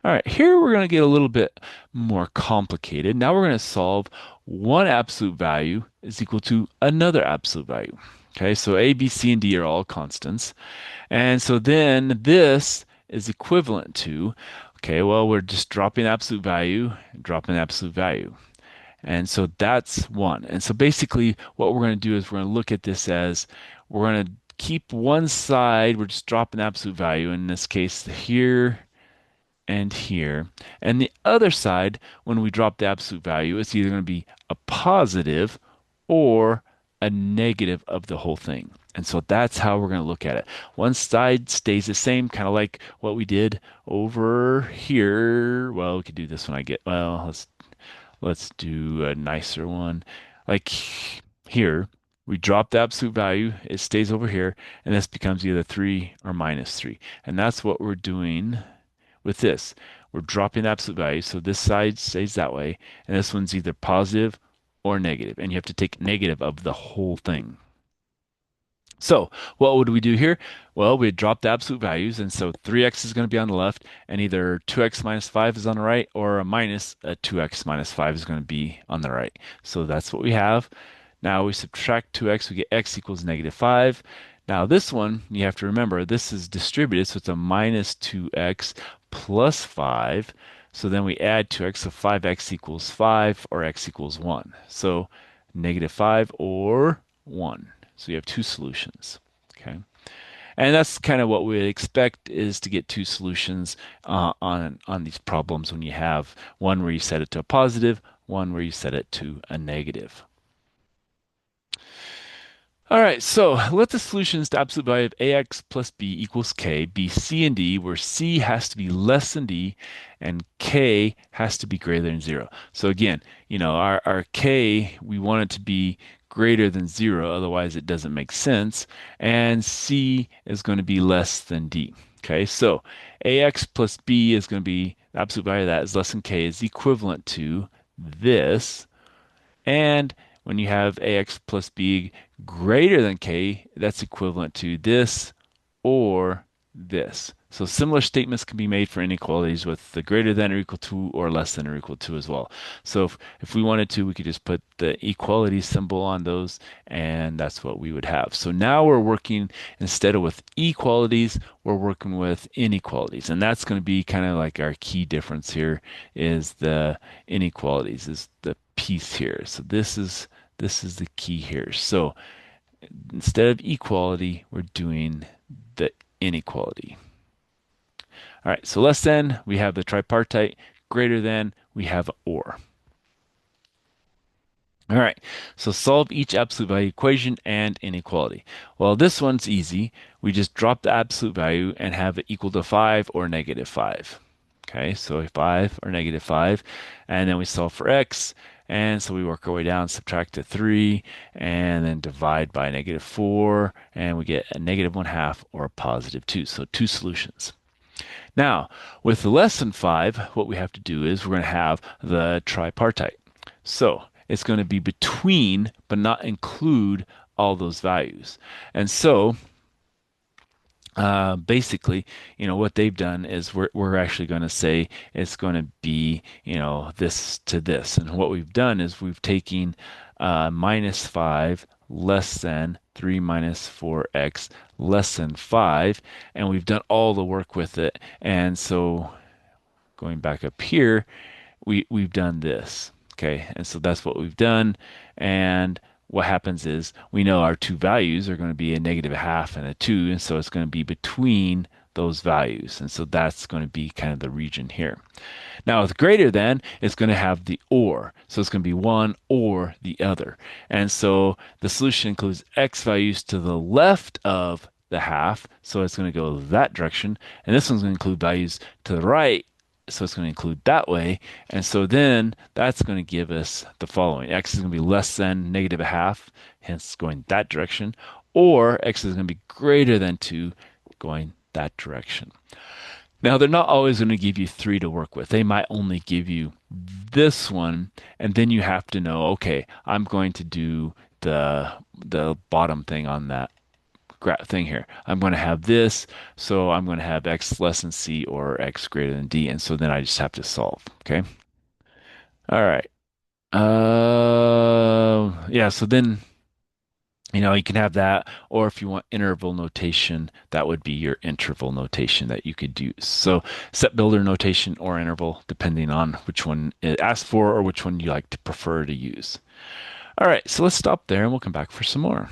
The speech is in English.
All right, here we're going to get a little bit more complicated. Now we're going to solve one absolute value is equal to another absolute value. Okay, so A, B, C, and D are all constants. And so then this is equivalent to, okay, well, we're just dropping absolute value, dropping absolute value. And so that's one. And so basically what we're going to do is we're going to look at this as we're going to keep one side, we're just dropping absolute value, in this case here and here. And the other side, when we drop the absolute value, it's either going to be a positive or a negative of the whole thing. And so that's how we're going to look at it. One side stays the same, kind of like what we did over here. Well, we could do this one. Let's do a nicer one. Like here, we drop the absolute value, it stays over here, and this becomes either 3 or -3. And that's what we're doing with this. We're dropping the absolute value, so this side stays that way, and this one's either positive or negative, and you have to take negative of the whole thing. So what would we do here? Well, we drop the absolute values, and so 3x is going to be on the left, and either 2x minus 5 is on the right, or a minus 2x minus 5 is going to be on the right. So that's what we have. Now we subtract 2x, we get x equals -5. Now this one, you have to remember, this is distributed, so it's a minus 2x plus 5. So then we add 2x, so 5x equals 5, or x equals 1. So -5 or 1. So you have two solutions. Okay. And that's kind of what we expect is to get two solutions on these problems when you have one where you set it to a positive, one where you set it to a negative. All right, so let the solutions to absolute value of ax plus b equals k be c and d, where c has to be less than d and k has to be greater than 0. So again, our k, we want it to be greater than 0, otherwise it doesn't make sense, and c is going to be less than d. Okay, so ax plus b is going to be, the absolute value of that is less than k, is equivalent to this, and when you have ax plus b greater than k, that's equivalent to this or this. So similar statements can be made for inequalities with the greater than or equal to or less than or equal to as well. So if we wanted to, we could just put the equality symbol on those, and that's what we would have. So now we're working, instead of with equalities, we're working with inequalities. And that's going to be kind of like our key difference here is the inequalities, is the piece here. So this is the key here. So instead of equality, we're doing the inequality. All right, so less than, we have the tripartite. Greater than, we have or. All right, so solve each absolute value equation and inequality. Well, this one's easy. We just drop the absolute value and have it equal to 5 or -5. Okay, so 5 or -5, and then we solve for x, and so we work our way down, subtract to 3, and then divide by -4, and we get a -1/2 or a +2. So two solutions. Now, with the less than 5, what we have to do is we're going to have the tripartite. So it's going to be between, but not include all those values. And so basically, what they've done is we're actually going to say it's going to be, this to this. And what we've done is we've taken -5 less than 3 minus 4x less than 5, and we've done all the work with it. And so going back up here, we've done this. Okay, and so that's what we've done. And what happens is we know our two values are going to be a -1/2 and a 2, and so it's going to be between those values. And so that's going to be kind of the region here. Now with greater than, it's going to have the or. So it's going to be one or the other. And so the solution includes x values to the left of the half, so it's going to go that direction. And this one's going to include values to the right, so it's going to include that way. And so then that's going to give us the following. X is going to be less than -1/2, hence going that direction, or x is going to be greater than 2, going that direction. Now, they're not always going to give you 3 to work with. They might only give you this one, and then you have to know, okay, I'm going to do the bottom thing on that thing here. I'm going to have this, so I'm going to have x less than c or x greater than d, and so then I just have to solve. Okay. All right. Yeah. So then you can have that, or if you want interval notation, that would be your interval notation that you could use. So set builder notation or interval, depending on which one it asks for or which one you like to prefer to use. All right, so let's stop there and we'll come back for some more.